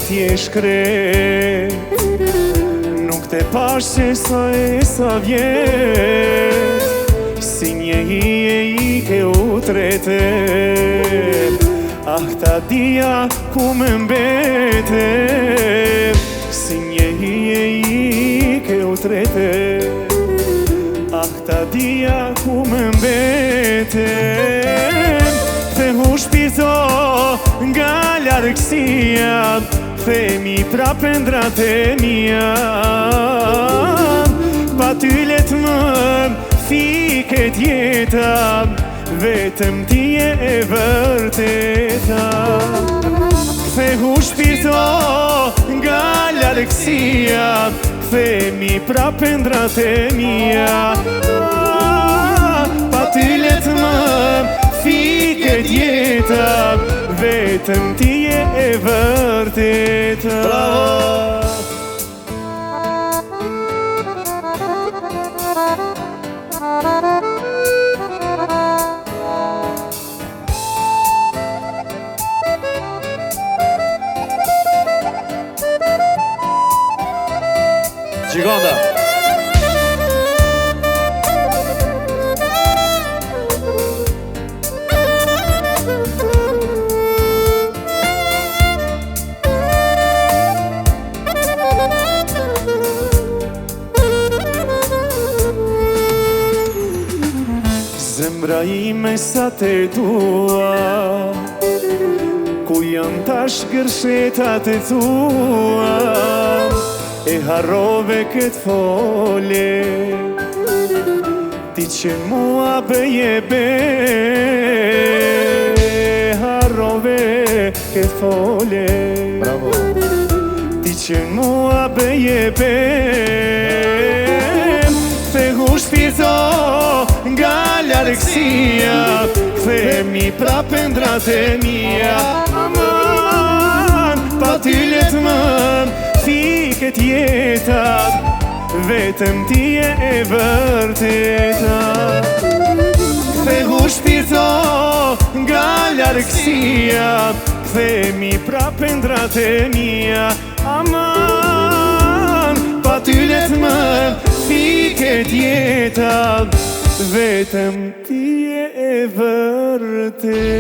t'je shkret, nuk te pash që sa vjet, si një hije i ke u tretet. Ah, ta dia ku më mbetet, si një hije i ke u tretet. Ah, ta dia ku më mbetet. Kthe hu shpirto nga largësia, themi prapë ndrat e mia. Pa ty let më fiket jeta, vetëm ti e vërteta. Kthe hu shpirto nga largësia, themi prapë ndrat e mia. Pa ty let më fiket jeta, vetëm ti e vërteta. Gjigonda. Zemra ime sa te dua, ku janë tash gërshetat e tua, e harrove këtë folje, ti që mua bëje be. Harrove këtë folje, Bravo. ti që mua bëje be. Kthe hu shpirto nga largësia, kthemi prapë ndrat e mia. Aman, pa ty let më fiket jeta, vetëm ti e vërteta. Kthe hu shpirto nga largësia, kthemi prapë ndrat e mia. Aman, pa ty let më fiket jeta, vetëm ti e vërteta.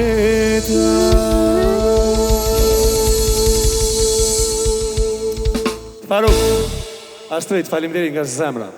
Faruk, Astrid, faleminderit nga zemra.